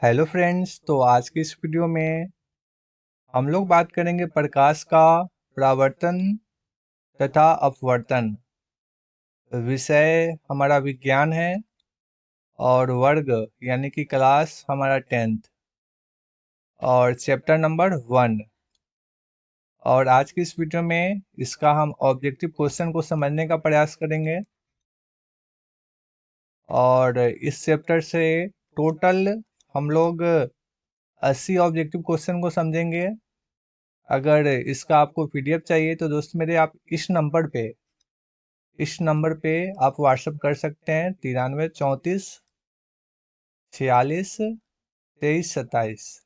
Hello friends, तो आज की इस वीडियो में हम लोग बात करेंगे प्रकाश का परावर्तन तथा अपवर्तन। विषय हमारा विज्ञान है और वर्ग यानी कि क्लास हमारा 10th और चैप्टर नंबर 1। और आज की इस वीडियो में इसका हम ऑब्जेक्टिव क्वेश्चन को समझने का प्रयास करेंगे और इस चैप्टर से टोटल हम लोग 80 ऑब्जेक्टिव क्वेश्चन को समझेंगे। अगर इसका आपको पीडीएफ चाहिए तो दोस्त मेरे आप इस नंबर पे आप व्हाट्सअप कर सकते हैं 93 34 46 23 27।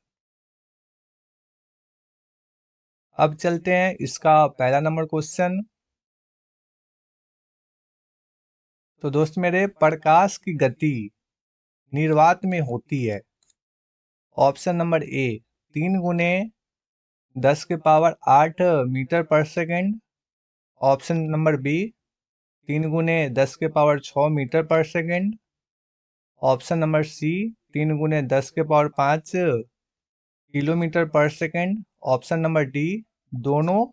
अब चलते हैं इसका पहला नंबर क्वेश्चन। तो दोस्त मेरे प्रकाश की गति निर्वात में होती है। ऑप्शन नंबर ए 3 × 10⁸ मीटर पर second. Option number B 3 × 10⁶ metre पर second. Option number C 3 × 10⁵ kilometre पर सेकेंड। ऑप्शन नंबर डी दोनों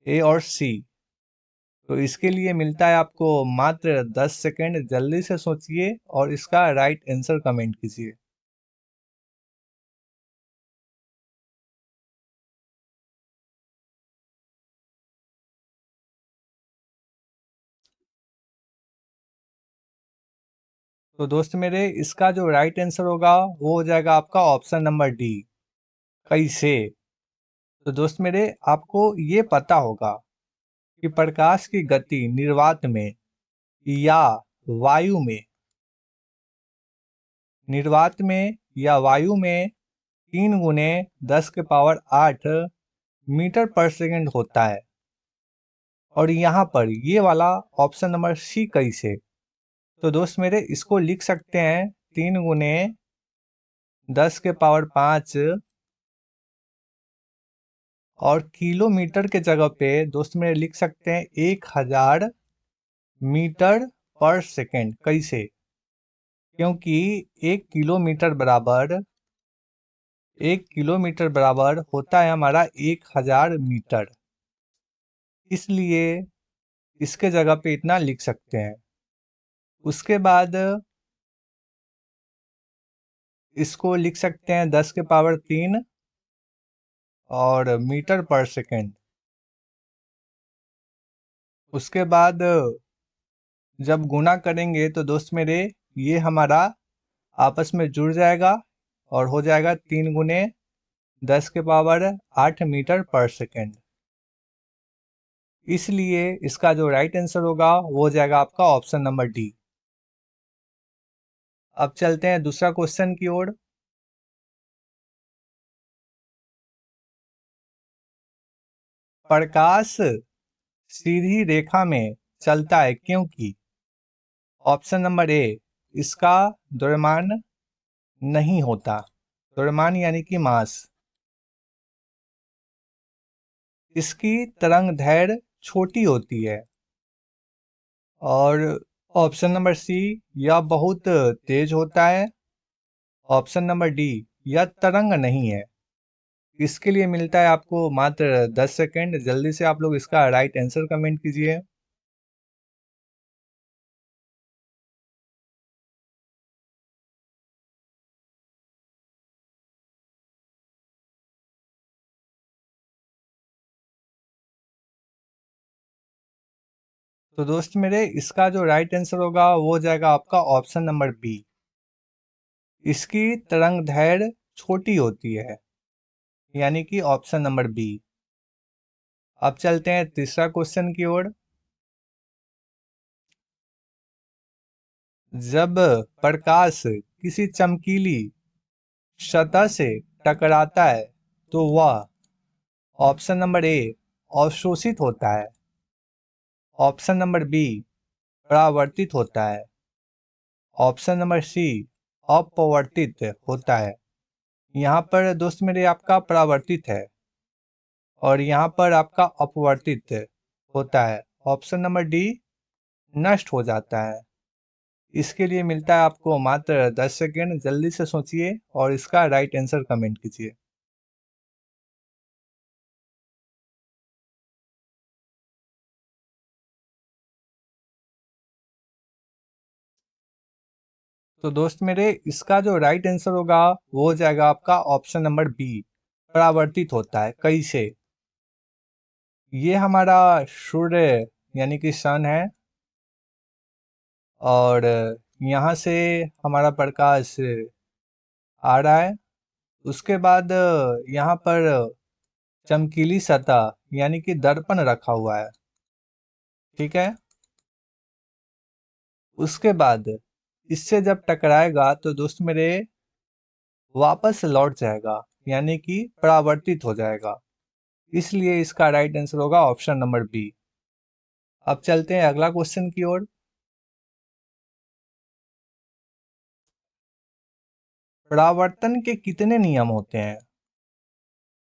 ए और सी। तो इसके लिए मिलता है आपको मात्र 10 सेकेंड। जल्दी से सोचिए और इसका राइट आंसर कमेंट कीजिए। तो दोस्त मेरे इसका जो राइट आंसर होगा वो हो जाएगा आपका ऑप्शन नंबर डी, कैसे। तो दोस्त मेरे आपको ये पता होगा कि प्रकाश की गति निर्वात में या वायु में या वायु में 3 × 10⁸ मीटर पर सेकेंड होता है। और यहाँ पर ये वाला ऑप्शन नंबर सी कैसे। तो दोस्त मेरे इसको लिख सकते हैं 3 × 10⁵ और किलोमीटर के जगह पे दोस्त मेरे लिख सकते हैं 1000 मीटर पर सेकेंड। कैसे? क्योंकि 1 किलोमीटर बराबर होता है हमारा 1000 मीटर, इसलिए इसके जगह पे इतना लिख सकते हैं। उसके बाद इसको लिख सकते हैं 10⁻³ और मीटर पर सेकेंड। उसके बाद जब गुना करेंगे तो दोस्त मेरे ये हमारा आपस में जुड़ जाएगा और हो जाएगा 3 × 10⁸ मीटर पर सेकेंड। इसलिए इसका जो राइट आंसर होगा वो हो जाएगा आपका ऑप्शन नंबर डी। अब चलते हैं दूसरा क्वेश्चन की ओर। प्रकाश सीधी रेखा में चलता है क्योंकि। ऑप्शन नंबर ए इसका द्रव्यमान नहीं होता, द्रव्यमान यानी कि मास। इसकी तरंग दैर्घ्य छोटी होती है। और ऑप्शन नंबर सी यह बहुत तेज होता है। ऑप्शन नंबर डी यह तरंग नहीं है। इसके लिए मिलता है आपको मात्र 10 सेकेंड। जल्दी से आप लोग इसका राइट आंसर कमेंट कीजिए। तो दोस्त मेरे इसका जो राइट आंसर होगा वो हो जाएगा आपका ऑप्शन नंबर बी। इसकी तरंग दैर्घ्य छोटी होती है, यानी कि ऑप्शन नंबर बी। अब चलते हैं तीसरा क्वेश्चन की ओर। जब प्रकाश किसी चमकीली सतह से टकराता है तो वह ऑप्शन नंबर ए अवशोषित होता है। ऑप्शन नंबर बी परावर्तित होता है। ऑप्शन नंबर सी अपवर्तित होता है। यहाँ पर दोस्त मेरे आपका परावर्तित है और यहाँ पर आपका अपवर्तित होता है। ऑप्शन नंबर डी नष्ट हो जाता है। इसके लिए मिलता है आपको मात्र 10 सेकेंड। जल्दी से सोचिए और इसका राइट आंसर कमेंट कीजिए। तो दोस्त मेरे, इसका जो राइट आंसर होगा वो हो जाएगा आपका ऑप्शन नंबर बी, परावर्तित होता है। कैसे? ये हमारा सूर्य यानी कि सन है, और यहाँ से हमारा प्रकाश आ रहा है। उसके बाद यहाँ पर चमकीली सतह यानी कि दर्पण रखा हुआ है, ठीक है। उसके बाद इससे जब टकराएगा तो दोस्त मेरे वापस लौट जाएगा, यानी कि परावर्तित हो जाएगा। इसलिए इसका राइट आंसर होगा ऑप्शन नंबर बी। अब चलते हैं अगला क्वेश्चन की ओर। परावर्तन के कितने नियम होते हैं?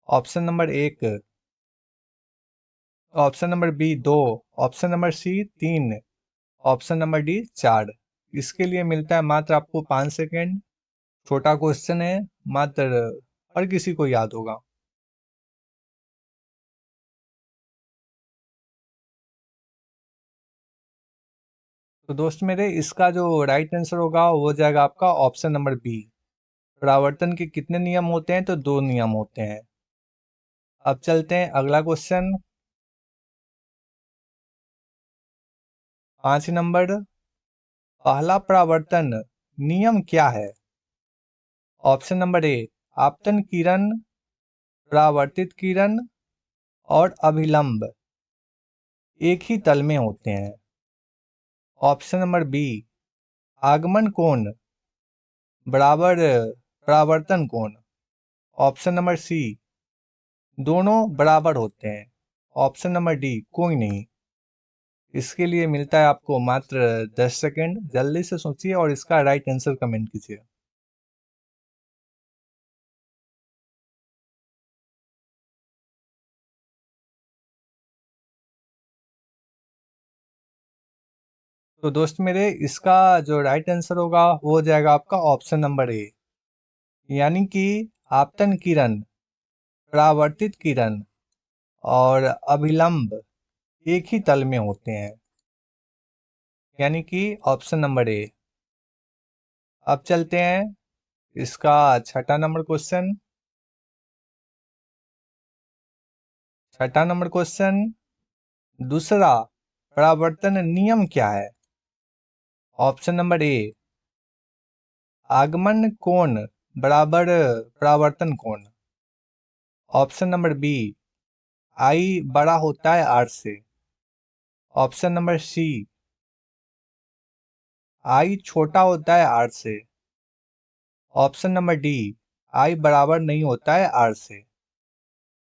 ऑप्शन नंबर एक, ऑप्शन नंबर बी दो, ऑप्शन नंबर सी तीन, ऑप्शन नंबर डी चार। इसके लिए मिलता है मात्र आपको 5 सेकेंड। छोटा क्वेश्चन है, मात्र हर किसी को याद होगा। तो दोस्त मेरे, इसका जो राइट आंसर होगा वो हो जाएगा आपका ऑप्शन नंबर बी। परावर्तन के कितने नियम होते हैं? तो दो नियम होते हैं। अब चलते हैं अगला क्वेश्चन। 5 नंबर, पहला परावर्तन नियम क्या है? ऑप्शन नंबर ए, आपतन किरण, परावर्तित किरण और अभिलंब एक ही तल में होते हैं। ऑप्शन नंबर बी, आगमन कोण बराबर परावर्तन कोण। ऑप्शन नंबर सी, दोनों बराबर होते हैं। ऑप्शन नंबर डी, कोई नहीं। इसके लिए मिलता है आपको मात्र 10 सेकेंड। जल्दी से सोचिए और इसका राइट आंसर कमेंट कीजिए। तो दोस्त मेरे, इसका जो राइट आंसर होगा वो हो जाएगा आपका ऑप्शन नंबर ए, यानी कि आपतन किरण, परावर्तित किरण और अभिलंब एक ही तल में होते हैं, यानी कि ऑप्शन नंबर ए। अब चलते हैं इसका छठा नंबर क्वेश्चन। छठा नंबर क्वेश्चन, दूसरा परावर्तन नियम क्या है? ऑप्शन नंबर ए, आगमन कोण बराबर परावर्तन कोण। ऑप्शन नंबर बी, आई बड़ा होता है आर से। ऑप्शन नंबर सी, आई छोटा होता है आर से। ऑप्शन नंबर डी, आई बराबर नहीं होता है आर से।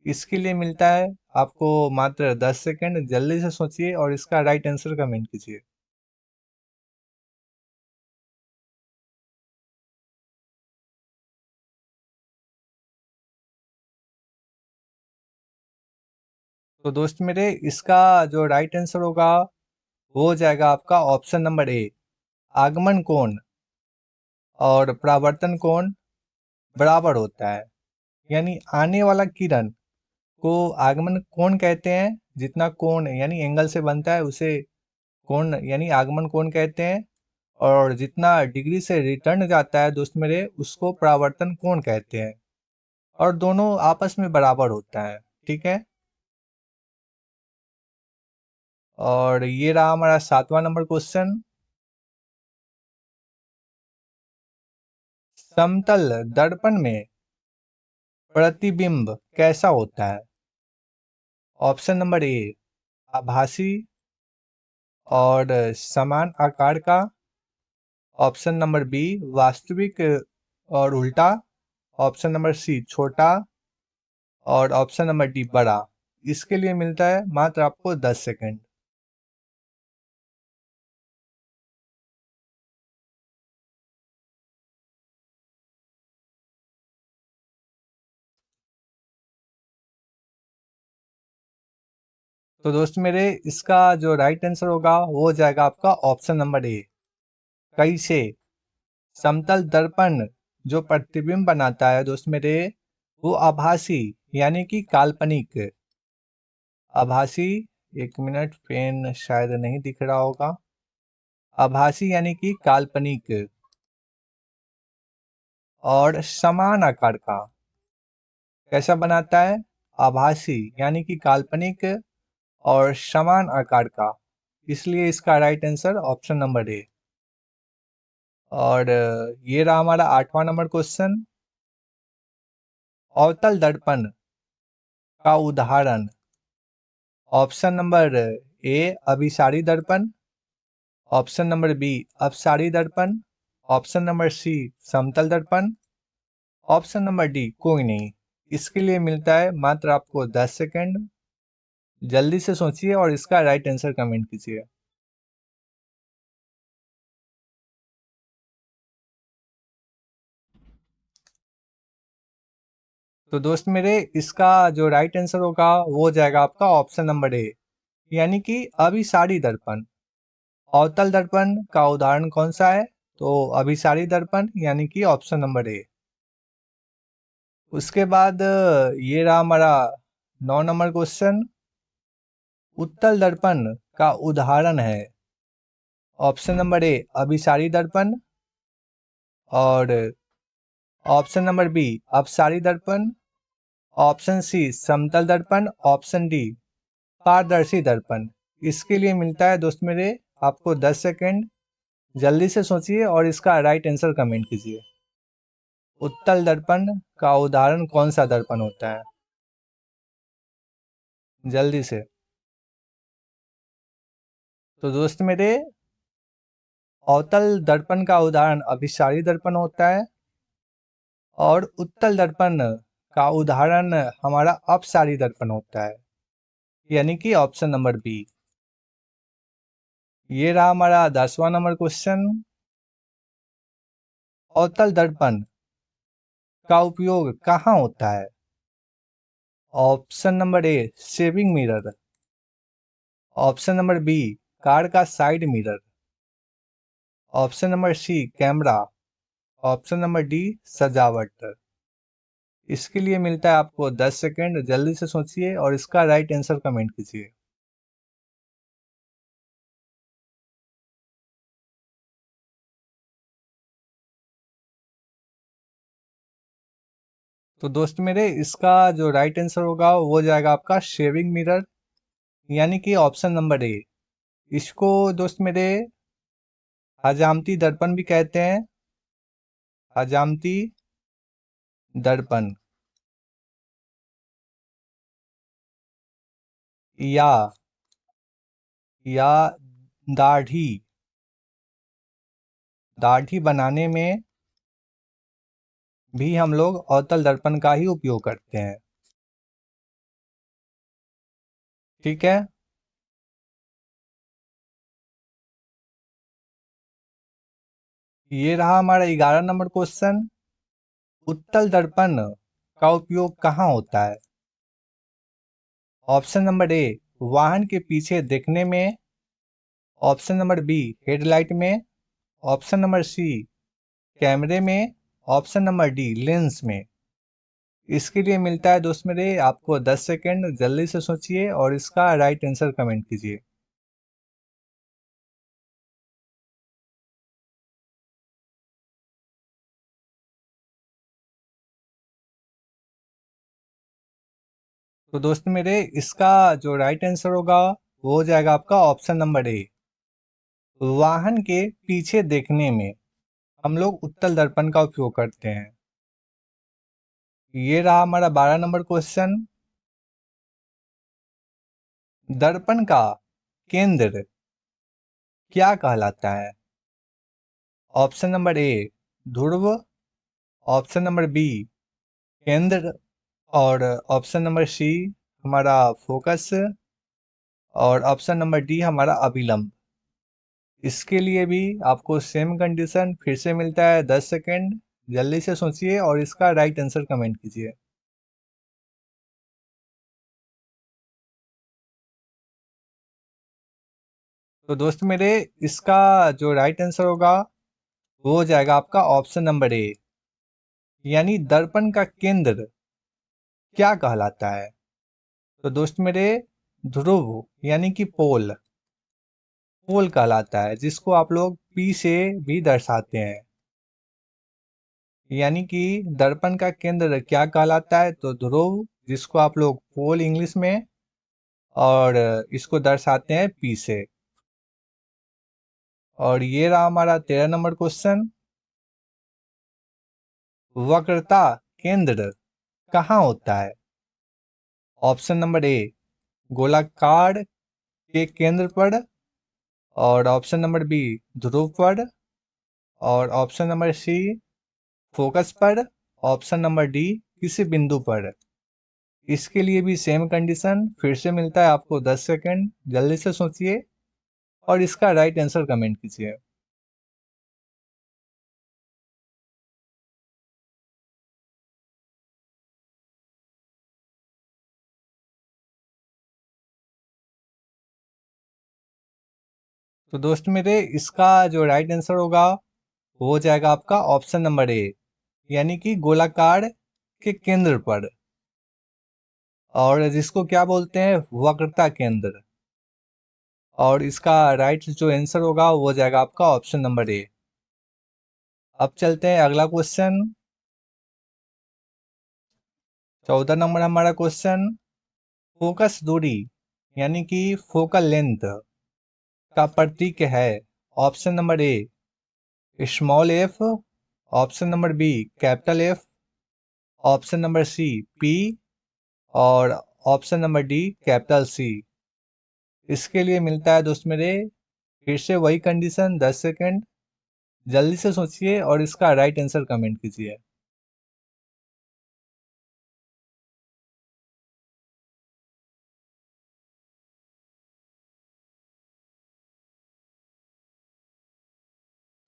इसके लिए मिलता है आपको मात्र 10 सेकेंड। जल्दी से सोचिए और इसका राइट आंसर कमेंट कीजिए। तो दोस्त मेरे, इसका जो राइट आंसर होगा वो हो जाएगा आपका ऑप्शन नंबर ए, आगमन कोण और परावर्तन कोण बराबर होता है। यानी आने वाला किरण को आगमन कोण कहते हैं, जितना कोण यानी एंगल से बनता है उसे कोण यानी आगमन कोण कहते हैं। और जितना डिग्री से रिटर्न जाता है दोस्त मेरे, उसको परावर्तन कोण कहते हैं। और दोनों आपस में बराबर होता है, ठीक है। और ये रहा हमारा 7वां नंबर क्वेश्चन। समतल दर्पण में प्रतिबिंब कैसा होता है? ऑप्शन नंबर ए, आभासी और समान आकार का। ऑप्शन नंबर बी, वास्तविक और उल्टा। ऑप्शन नंबर सी, छोटा। और ऑप्शन नंबर डी, बड़ा। इसके लिए मिलता है मात्र आपको 10 सेकेंड। तो दोस्त मेरे, इसका जो राइट आंसर होगा वो हो जाएगा आपका ऑप्शन नंबर ए, कैसे? समतल दर्पण जो प्रतिबिंब बनाता है दोस्त मेरे, वो आभासी यानी कि काल्पनिक। आभासी, एक मिनट, पेन शायद नहीं दिख रहा होगा। आभासी यानी कि काल्पनिक और समान आकार का। कैसा बनाता है? आभासी यानी कि काल्पनिक और समान आकार का। इसलिए इसका राइट आंसर ऑप्शन नंबर ए। और ये रहा हमारा 8वां नंबर क्वेश्चन। अवतल दर्पण का उदाहरण। ऑप्शन नंबर ए अभिसारी दर्पण, ऑप्शन नंबर बी अपसारी दर्पण, ऑप्शन नंबर सी समतल दर्पण, ऑप्शन नंबर डी कोई नहीं। इसके लिए मिलता है मात्र आपको 10 सेकंड। जल्दी से सोचिए और इसका राइट आंसर कमेंट कीजिए। तो दोस्त मेरे, इसका जो राइट आंसर होगा वो हो जाएगा आपका ऑप्शन नंबर ए, यानी कि अभिसारी दर्पण। अवतल दर्पण का उदाहरण कौन सा है? तो अभिसारी दर्पण यानी कि ऑप्शन नंबर ए। उसके बाद ये रहा हमारा 9 नंबर क्वेश्चन। उत्तल दर्पण का उदाहरण है। ऑप्शन नंबर ए अभिसारी दर्पण, और ऑप्शन नंबर बी अपसारी दर्पण, ऑप्शन सी समतल दर्पण, ऑप्शन डी पारदर्शी दर्पण। इसके लिए मिलता है दोस्त मेरे आपको 10 सेकंड। जल्दी से सोचिए और इसका राइट आंसर कमेंट कीजिए। उत्तल दर्पण का उदाहरण कौन सा दर्पण होता है? जल्दी से। तो दोस्त मेरे, अवतल दर्पण का उदाहरण अभिसारी दर्पण होता है, और उत्तल दर्पण का उदाहरण हमारा अपसारी दर्पण होता है, यानी कि ऑप्शन नंबर बी। ये रहा हमारा 10वां नंबर क्वेश्चन। अवतल दर्पण का उपयोग कहाँ होता है? Option number A saving mirror, option number B car का side mirror, option number C camera, option number D सजावट। इसके लिए मिलता है आपको 10 सेकंड। जल्दी से सोचिए और इसका राइट आंसर कमेंट कीजिए। तो दोस्त मेरे, इसका जो राइट आंसर होगा वो हो जाएगा आपका शेविंग मिरर, यानी कि ऑप्शन नंबर ए। इसको दोस्त मेरे हजामती दर्पण भी कहते हैं। हजामती दर्पण या या दाढ़ी दाढ़ी बनाने में भी हम लोग अवतल दर्पण का ही उपयोग करते हैं। ठीक है। ये रहा हमारा 11 नंबर क्वेश्चन। उत्तल दर्पण का उपयोग कहाँ होता है? ऑप्शन नंबर ए वाहन के पीछे देखने में, ऑप्शन नंबर बी हेडलाइट में, ऑप्शन नंबर सी कैमरे में, ऑप्शन नंबर डी लेंस में। इसके लिए मिलता है दोस्त मेरे आपको 10 सेकंड। जल्दी से सोचिए और इसका राइट आंसर कमेंट कीजिए। तो दोस्त मेरे, इसका जो राइट आंसर होगा वो हो जाएगा आपका ऑप्शन नंबर ए। वाहन के पीछे देखने में हम लोग उत्तल दर्पण का उपयोग करते हैं। ये रहा हमारा 12 नंबर क्वेश्चन। दर्पण का केंद्र क्या कहलाता है? ऑप्शन नंबर ए ध्रुव, ऑप्शन नंबर बी केंद्र, और ऑप्शन नंबर सी हमारा फोकस, और ऑप्शन नंबर डी हमारा अभिलंब। इसके लिए भी आपको सेम कंडीशन फिर से मिलता है 10 सेकंड। जल्दी से सोचिए और इसका राइट आंसर कमेंट कीजिए। तो दोस्त मेरे, इसका जो राइट आंसर होगा वो हो जाएगा आपका ऑप्शन नंबर ए। यानी दर्पण का केंद्र क्या कहलाता है? तो दोस्त मेरे, ध्रुव यानी कि पोल, पोल कहलाता है, जिसको आप लोग पी से भी दर्शाते हैं। यानी कि दर्पण का केंद्र क्या कहलाता है? तो ध्रुव, जिसको आप लोग पोल इंग्लिश में, और इसको दर्शाते हैं पी से। और ये रहा हमारा 13 नंबर क्वेश्चन। वक्रता केंद्र कहाँ होता है? ऑप्शन नंबर ए, गोलाकार के केंद्र पर। और ऑप्शन नंबर बी, ध्रुव पर। और ऑप्शन नंबर सी, फोकस पर। ऑप्शन नंबर डी, किसी बिंदु पर। इसके लिए भी सेम कंडीशन, फिर से मिलता है आपको 10 सेकंड, जल्दी से सोचिए और इसका राइट आंसर कमेंट कीजिए। तो दोस्त मेरे, इसका जो राइट आंसर होगा वो हो जाएगा आपका ऑप्शन नंबर ए, यानी कि गोलाकार के केंद्र पर, और जिसको क्या बोलते हैं, वक्रता केंद्र। और इसका राइट जो आंसर होगा वो हो जाएगा आपका ऑप्शन नंबर ए। अब चलते हैं अगला क्वेश्चन। 14 नंबर हमारा क्वेश्चन। फोकस दूरी यानी कि फोकल लेंथ का प्रतीक है। Option number A, small F. Option number B, capital F. Option number C, P. और option number D, capital C. इसके लिए मिलता है दोस्त मेरे, फिर से वही कंडीशन, 10 सेकंड, जल्दी से सोचिए और इसका राइट आंसर कमेंट कीजिए।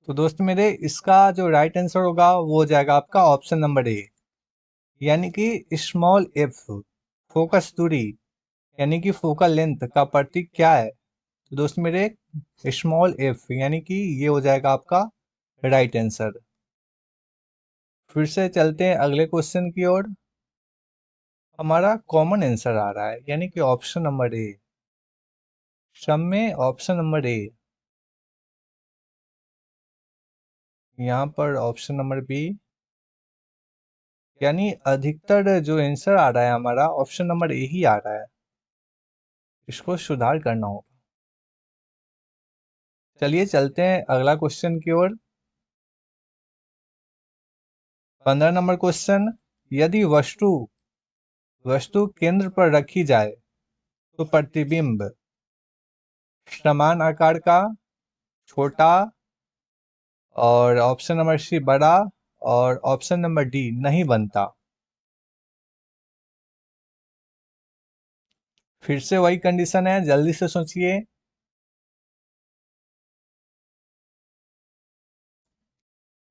तो दोस्त मेरे, इसका जो राइट आंसर होगा वो हो जाएगा आपका ऑप्शन नंबर ए, यानी कि स्मॉल एफ। फोकस दूरी यानी कि फोकल लेंथ का प्रतीक क्या है? तो दोस्त मेरे, स्मॉल एफ, यानी कि ये हो जाएगा आपका राइट आंसर। फिर से चलते हैं अगले क्वेश्चन की ओर। हमारा कॉमन आंसर आ रहा है, यानी कि ऑप्शन नंबर ए। सब में ऑप्शन नंबर ए। यहाँ पर ऑप्शन नंबर बी। यानी अधिकतर जो आंसर आ रहा है हमारा, ऑप्शन नंबर ए ही आ रहा है। इसको सुधार करना होगा। चलिए चलते हैं अगला क्वेश्चन की ओर। 15 नंबर क्वेश्चन। यदि वस्तु वस्तु केंद्र पर रखी जाए तो प्रतिबिंब समान आकार का, छोटा, और ऑप्शन नंबर सी, बड़ा, और ऑप्शन नंबर डी, नहीं बनता। फिर से वही कंडीशन है, जल्दी से सोचिए।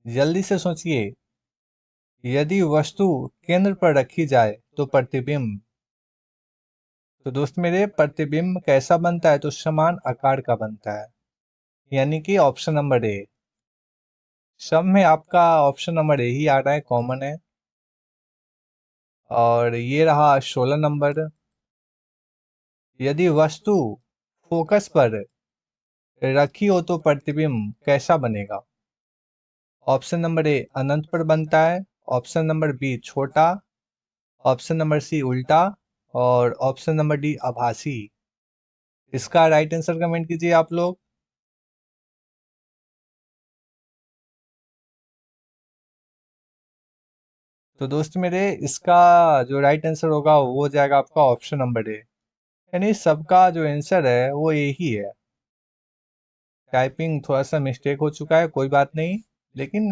जल्दी से सोचिए। यदि वस्तु केंद्र पर रखी जाए तो प्रतिबिंब, तो दोस्त मेरे, प्रतिबिंब कैसा बनता है? तो समान आकार का बनता है, यानी कि ऑप्शन नंबर ए। सब में आपका ऑप्शन नंबर ए ही आ रहा है, कॉमन है। और ये रहा 16 नंबर। यदि वस्तु फोकस पर रखी हो तो प्रतिबिंब कैसा बनेगा? ऑप्शन नंबर ए, अनंत पर बनता है। ऑप्शन नंबर बी, छोटा। ऑप्शन नंबर सी, उल्टा। और ऑप्शन नंबर डी, आभासी। इसका राइट आंसर कमेंट कीजिए आप लोग। तो दोस्त मेरे, इसका जो राइट आंसर होगा वो हो जाएगा आपका ऑप्शन नंबर ए। यानी सबका जो आंसर है वो यही है। टाइपिंग थोड़ा सा मिस्टेक हो चुका है, कोई बात नहीं, लेकिन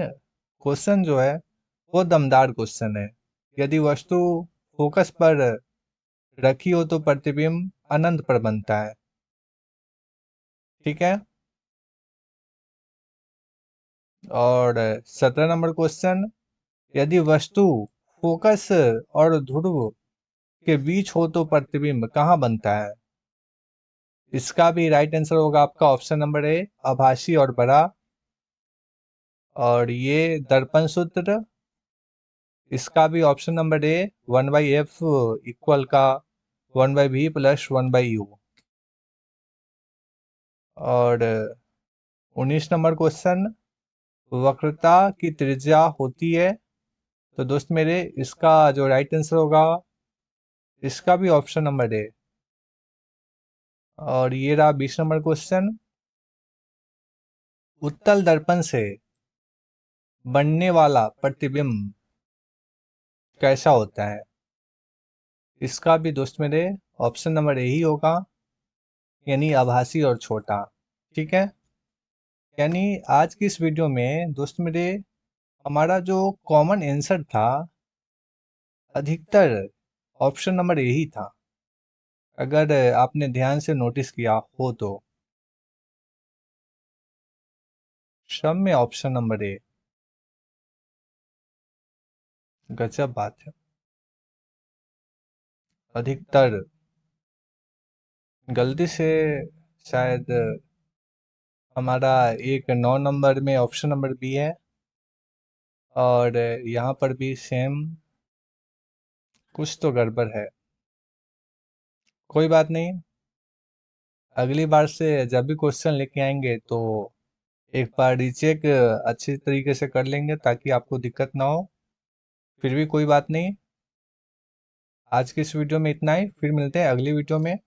क्वेश्चन जो है वो दमदार क्वेश्चन है। यदि वस्तु फोकस पर रखी हो तो प्रतिबिंब अनंत पर बनता है। ठीक है। और 17 नंबर क्वेश्चन। यदि वस्तु फोकस और ध्रुव के बीच हो तो प्रतिबिंब कहाँ बनता है? इसका भी राइट आंसर होगा आपका ऑप्शन नंबर ए, आभासी और बड़ा। और ये दर्पण सूत्र, इसका भी ऑप्शन नंबर ए 1/f इक्वल का 1/v प्लस 1/u। और 19 नंबर क्वेश्चन, वक्रता की त्रिज्या होती है, तो दोस्त मेरे इसका जो राइट आंसर होगा इसका भी ऑप्शन नंबर ए। और ये रहा 20 नंबर क्वेश्चन, उत्तल दर्पण से बनने वाला प्रतिबिंब कैसा होता है? इसका भी दोस्त मेरे ऑप्शन नंबर ए ही होगा, यानी आभासी और छोटा। ठीक है, यानी आज की इस वीडियो में दोस्त मेरे हमारा जो कॉमन आंसर था अधिकतर ऑप्शन नंबर ए ही था, अगर आपने ध्यान से नोटिस किया हो तो। सब में ऑप्शन नंबर ए, गजब बात है। अधिकतर गलती से शायद हमारा एक 9 नंबर में ऑप्शन नंबर बी है, और यहाँ पर भी सेम कुछ तो गड़बड़ है। कोई बात नहीं, अगली बार से जब भी क्वेश्चन लेके आएंगे तो एक बार रीचेक अच्छी तरीके से कर लेंगे ताकि आपको दिक्कत ना हो। फिर भी कोई बात नहीं, आज की इस वीडियो में इतना ही, फिर मिलते हैं अगली वीडियो में।